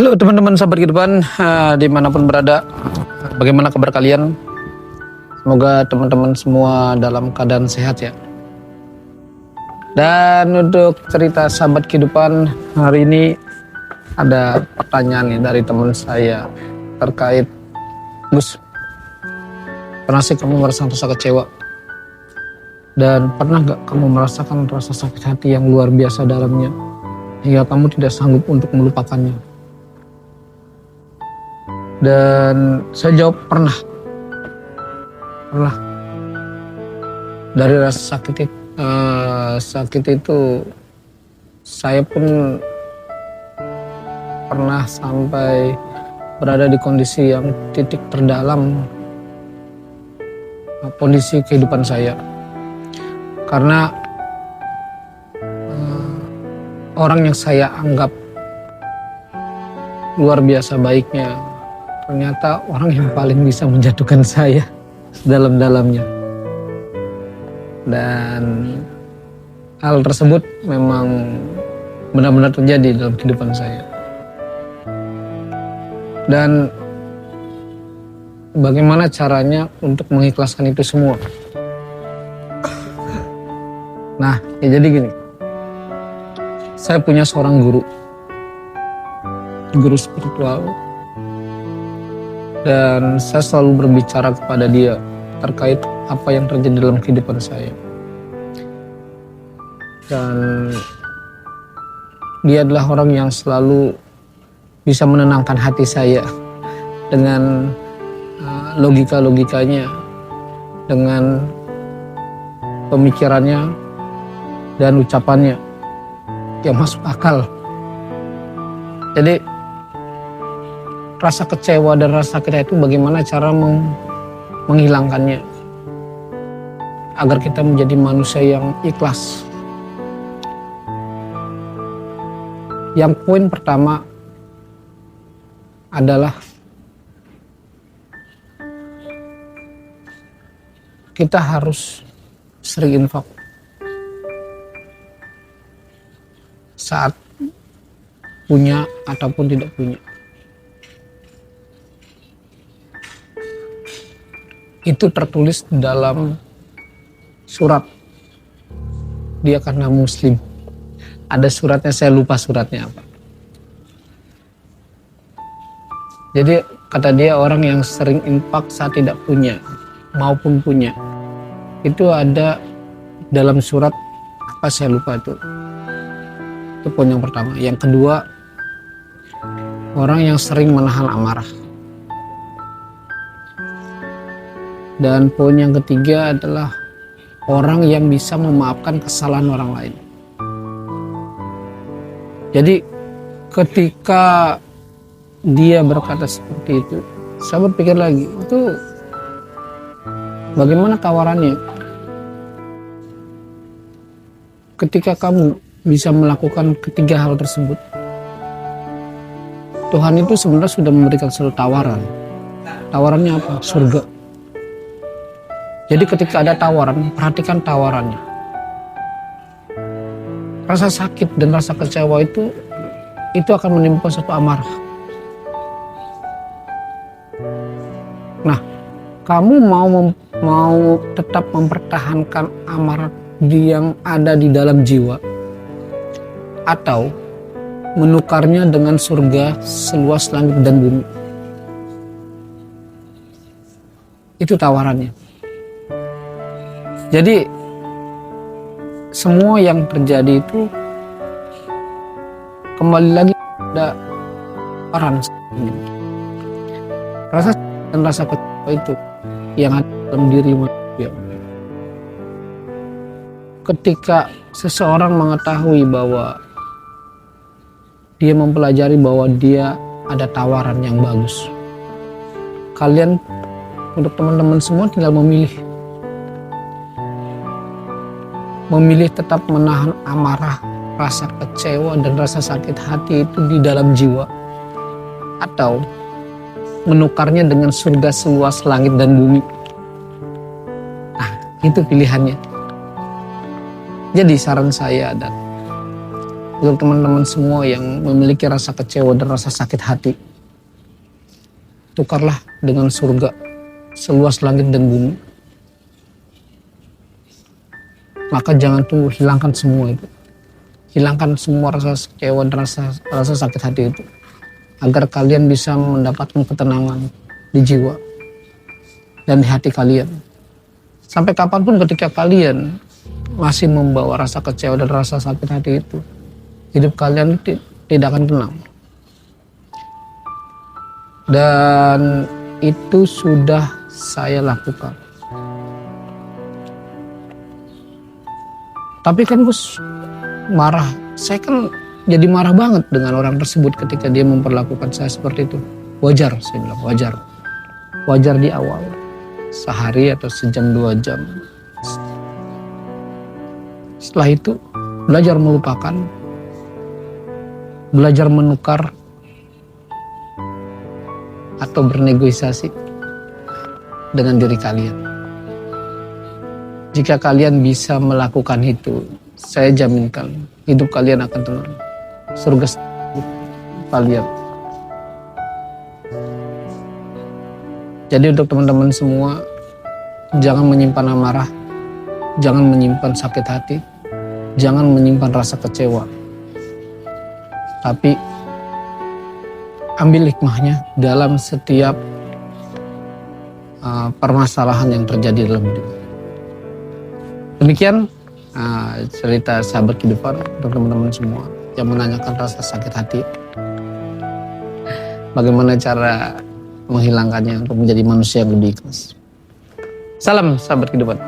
Halo teman-teman sahabat kehidupan, dimanapun berada, bagaimana kabar kalian? Semoga teman-teman semua dalam keadaan sehat ya. Dan untuk cerita sahabat kehidupan hari ini ada pertanyaan nih dari teman saya terkait, Gus, pernah sih kamu merasakan rasa kecewa? Dan pernah gak kamu merasakan rasa sakit hati yang luar biasa dalamnya hingga kamu tidak sanggup untuk melupakannya? Dan saya jawab pernah. Dari rasa sakit itu saya pun pernah sampai berada di kondisi yang titik terdalam kondisi kehidupan saya, karena orang yang saya anggap luar biasa baiknya ternyata orang yang paling bisa menjatuhkan saya sedalam-dalamnya. Dan hal tersebut memang benar-benar terjadi dalam kehidupan saya. Dan bagaimana caranya untuk mengikhlaskan itu semua? Nah, ya jadi gini. Saya punya seorang guru spiritual. Dan saya selalu berbicara kepada dia terkait apa yang terjadi dalam kehidupan saya. Dan dia adalah orang yang selalu bisa menenangkan hati saya dengan logika-logikanya, dengan pemikirannya dan ucapannya yang masuk akal. Jadi rasa kecewa dan rasa sakit itu bagaimana cara menghilangkannya agar kita menjadi manusia yang ikhlas. Yang poin pertama adalah kita harus sering infak saat punya ataupun tidak punya. Itu tertulis dalam surat Dia Karena Muslim. Ada suratnya, saya lupa suratnya apa. Jadi kata dia, orang yang sering infak saat tidak punya maupun punya, itu ada dalam surat apa saya lupa itu. Itu poin yang pertama. Yang kedua, orang yang sering menahan amarah. Dan poin yang ketiga adalah orang yang bisa memaafkan kesalahan orang lain. Jadi ketika dia berkata seperti itu, saya berpikir lagi, itu bagaimana tawarannya? Ketika kamu bisa melakukan ketiga hal tersebut, Tuhan itu sebenarnya sudah memberikan suatu tawaran. Tawarannya apa? Surga. Jadi ketika ada tawaran, perhatikan tawarannya. Rasa sakit dan rasa kecewa itu akan menimbulkan suatu amarah. Nah, kamu mau tetap mempertahankan amarah yang ada di dalam jiwa, atau menukarnya dengan surga seluas langit dan bumi? Itu tawarannya. Jadi semua yang terjadi itu kembali lagi pada peran rasa dan rasa kecewa itu yang ada dalam diri manusia. Ketika seseorang mengetahui bahwa dia mempelajari bahwa dia ada tawaran yang bagus, kalian, untuk teman-teman semua, tinggal memilih tetap menahan amarah, rasa kecewa dan rasa sakit hati itu di dalam jiwa, atau menukarnya dengan surga seluas langit dan bumi. Nah, itu pilihannya. Jadi saran saya dan Untuk teman-teman semua yang memiliki rasa kecewa dan rasa sakit hati, tukarlah dengan surga seluas langit dan bumi. Maka jangan tunggu, hilangkan semua itu. Hilangkan semua rasa kecewa dan rasa sakit hati itu. Agar kalian bisa mendapatkan ketenangan di jiwa dan di hati kalian. Sampai kapanpun ketika kalian masih membawa rasa kecewa dan rasa sakit hati itu, hidup kalian tidak akan tenang. Dan itu sudah saya lakukan. Tapi kan Gus marah. Saya kan jadi marah banget dengan orang tersebut ketika dia memperlakukan saya seperti itu. Wajar, saya bilang wajar. Wajar di awal. Sehari atau sejam 2 jam. Setelah itu belajar melupakan. Belajar menukar atau bernegosiasi dengan diri kalian. Jika kalian bisa melakukan itu, saya jaminkan hidup kalian akan tenang. Surga kalian. Jadi untuk teman-teman semua, jangan menyimpan amarah, jangan menyimpan sakit hati, jangan menyimpan rasa kecewa. Tapi ambil hikmahnya dalam setiap permasalahan yang terjadi dalam hidup. Demikian cerita sahabat kehidupan untuk teman-teman semua yang menanyakan rasa sakit hati. Bagaimana cara menghilangkannya untuk menjadi manusia yang lebih ikhlas. Salam sahabat kehidupan.